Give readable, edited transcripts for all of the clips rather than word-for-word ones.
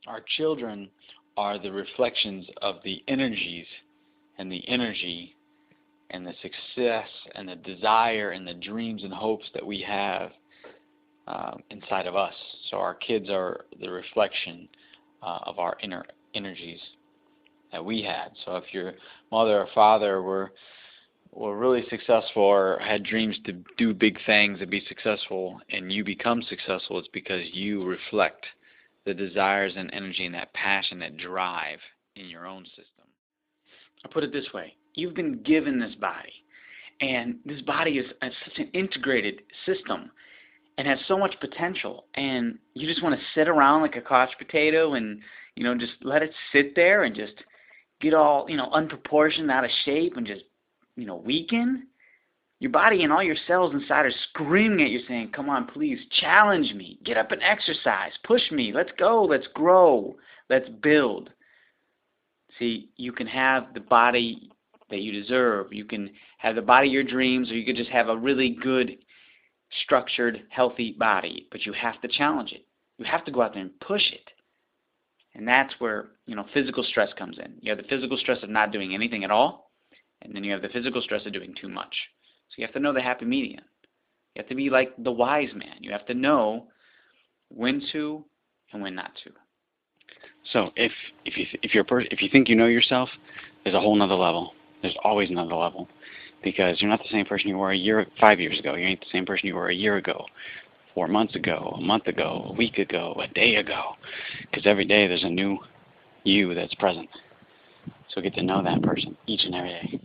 Our children are the reflections of the energies and the energy and the success and the desire and the dreams and hopes that we have inside of us. So our kids are the reflection of our inner energies that we had. So if your mother or father were really successful or had dreams to do big things and be successful, and you become successful, it's because you reflect the desires and energy and that passion, that drive in your own system. I'll put it this way. You've been given this body, and this body is such an integrated system and has so much potential, and you just want to sit around like a couch potato and, just let it sit there and just get all, unproportioned, out of shape, and just, weaken. Your body and all your cells inside are screaming at you saying, come on, please, challenge me. Get up and exercise. Push me. Let's go. Let's grow. Let's build. See, you can have the body that you deserve. You can have the body of your dreams, or you could just have a really good, structured, healthy body. But you have to challenge it. You have to go out there and push it. And that's where, physical stress comes in. You have the physical stress of not doing anything at all, and then you have the physical stress of doing too much. So you have to know the happy median. You have to be like the wise man. You have to know when to and when not to. So if you think you know yourself, there's a whole nother level. There's always another level, because you're not the same person you were 5 years ago. You ain't the same person you were a year ago, 4 months ago, a month ago, a week ago, a day ago. Because every day there's a new you that's present. So get to know that person each and every day.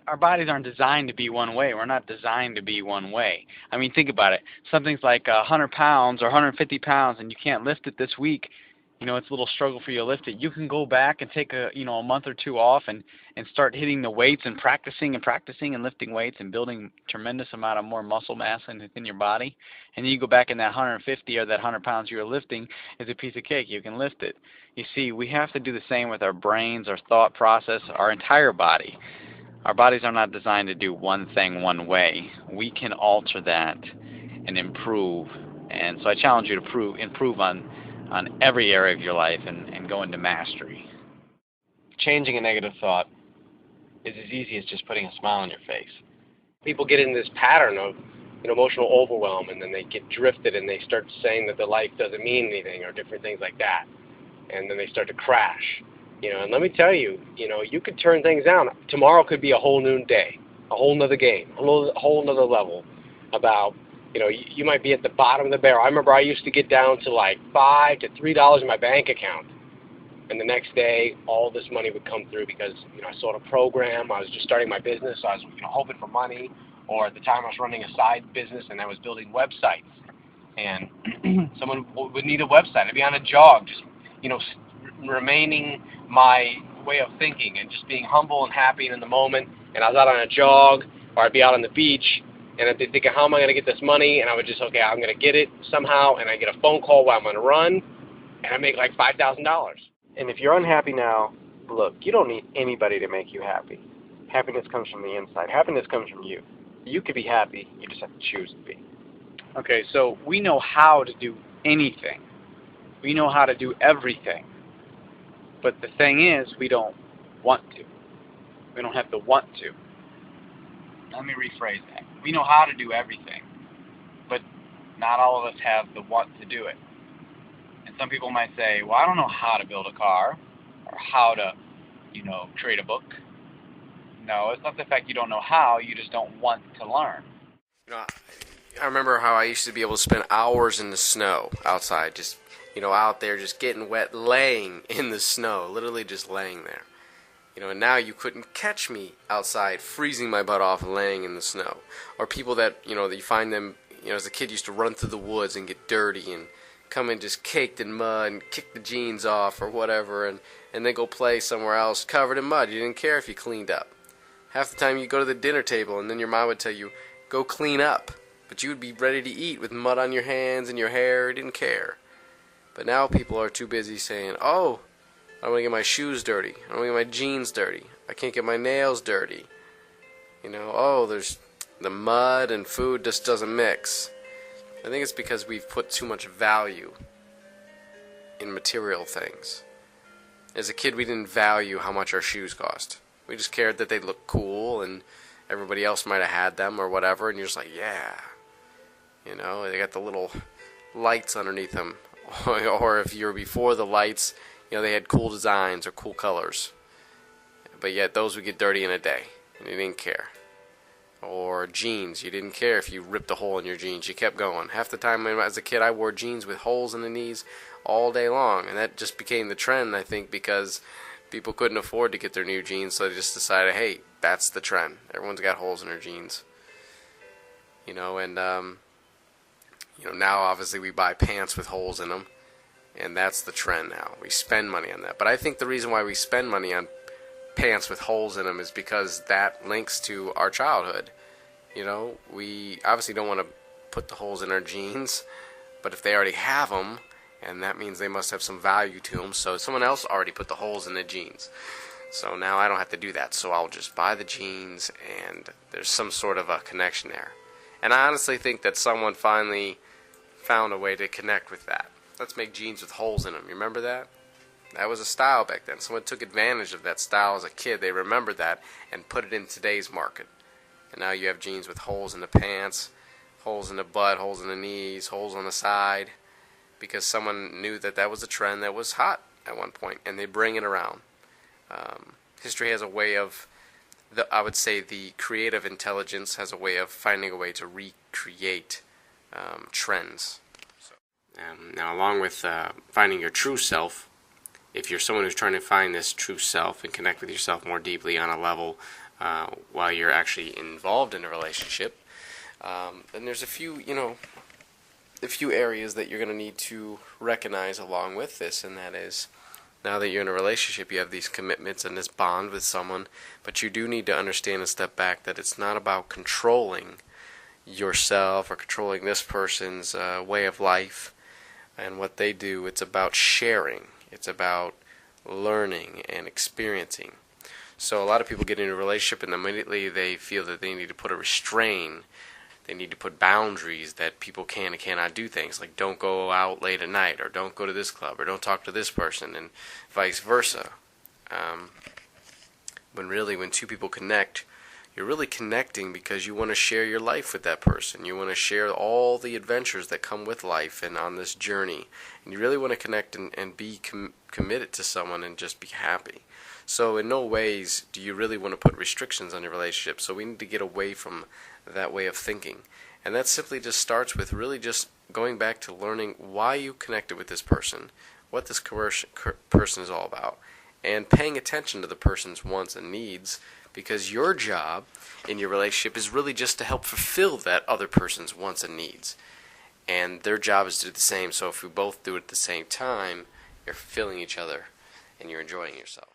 Our bodies aren't designed to be one way. We're not designed to be one way. I mean, think about it. Something's like 100 pounds or 150 pounds, and you can't lift it this week. It's a little struggle for you to lift it. You can go back and take a month or two off and start hitting the weights and practicing and lifting weights and building tremendous amount of more muscle mass in your body. And then you go back and that 150 or that 100 pounds you were lifting is a piece of cake. You can lift it. You see, we have to do the same with our brains, our thought process, our entire body. Our bodies are not designed to do one thing one way. We can alter that and improve. And so I challenge you to improve on every area of your life and go into mastery. Changing a negative thought is as easy as just putting a smile on your face. People get in this pattern of emotional overwhelm, and then they get drifted and they start saying that their life doesn't mean anything or different things like that. And then they start to crash. And let me tell you, you could turn things down. Tomorrow could be a whole new day, a whole nother game, a whole nother level about, you might be at the bottom of the barrel. I remember I used to get down to like $5 to $3 in my bank account. And the next day, all this money would come through because, I sold a program. I was just starting my business. So I was, hoping for money. Or at the time, I was running a side business, and I was building websites. And someone would need a website. I'd be on a jog, just, remaining my way of thinking and just being humble and happy in the moment. And I was out on a jog, or I'd be out on the beach, and I'd be thinking, how am I going to get this money? And I would just, okay, I'm going to get it somehow. And I get a phone call while I'm on a run, and I make like $5,000. And if you're unhappy now, look, you don't need anybody to make you happy. Happiness comes from the inside. Happiness comes from you. You could be happy. You just have to choose to be. Okay, so we know how to do anything. We know how to do everything. But the thing is, we don't want to. We don't have to want to. Let me rephrase that. We know how to do everything, but not all of us have the want to do it. And some people might say, well, I don't know how to build a car or how to, create a book. No, it's not the fact you don't know how, you just don't want to learn. I remember how I used to be able to spend hours in the snow outside, just, out there just getting wet, laying in the snow, literally just laying there. And now you couldn't catch me outside freezing my butt off and laying in the snow. Or people that, that you find them, as a kid used to run through the woods and get dirty and come in just caked in mud and kick the jeans off or whatever and then go play somewhere else covered in mud. You didn't care if you cleaned up. Half the time you go to the dinner table and then your mom would tell you, go clean up. But you would be ready to eat with mud on your hands and your hair. You didn't care. But now people are too busy saying, oh, I don't want to get my shoes dirty. I don't want to get my jeans dirty. I can't get my nails dirty. There's the mud and food just doesn't mix. I think it's because we've put too much value in material things. As a kid, we didn't value how much our shoes cost. We just cared that they looked cool and everybody else might have had them or whatever, and you're just like, yeah. You know, they got the little lights underneath them. Or if you're before the lights, you know, they had cool designs or cool colors. But yet those would get dirty in a day, and you didn't care. Or jeans, you didn't care if you ripped a hole in your jeans, you kept going. Half the time as a kid I wore jeans with holes in the knees all day long, and that just became the trend, I think, because people couldn't afford to get their new jeans, so they just decided, hey, that's the trend. Everyone's got holes in their jeans. You know, and you know, now obviously we buy pants with holes in them, and that's the trend now. We spend money on that. But I think the reason why we spend money on pants with holes in them is because that links to our childhood. You know, we obviously don't want to put the holes in our jeans, but if they already have them, and that means they must have some value to them, so someone else already put the holes in the jeans. So now I don't have to do that, so I'll just buy the jeans, and there's some sort of a connection there. And I honestly think that someone finally found a way to connect with that. Let's make jeans with holes in them. You remember that? That was a style back then. Someone took advantage of that style as a kid. They remembered that and put it in today's market. And now you have jeans with holes in the pants, holes in the butt, holes in the knees, holes on the side, because someone knew that that was a trend that was hot at one point, and they bring it around. History has a way of, I would say the creative intelligence has a way of finding a way to recreate trends. Now, along with finding your true self, if you're someone who's trying to find this true self and connect with yourself more deeply on a level while you're actually involved in a relationship, then there's a few areas that you're going to need to recognize along with this, and that is, now that you're in a relationship, you have these commitments and this bond with someone, but you do need to understand and step back that it's not about controlling yourself or controlling this person's way of life and what they do. It's about sharing. It's about learning and experiencing. So a lot of people get into a relationship and immediately they feel that they need to put a restraint. They need to put boundaries that people can and cannot do things, like don't go out late at night, or don't go to this club, or don't talk to this person, and vice versa. When really, when two people connect, you're really connecting because you want to share your life with that person. You want to share all the adventures that come with life and on this journey. And you really want to connect and be committed to someone and just be happy. So in no ways do you really want to put restrictions on your relationship. So we need to get away from that way of thinking. And that simply just starts with really just going back to learning why you connected with this person, what this person is all about, and paying attention to the person's wants and needs, because your job in your relationship is really just to help fulfill that other person's wants and needs. And their job is to do the same. So if we both do it at the same time, you're fulfilling each other and you're enjoying yourself.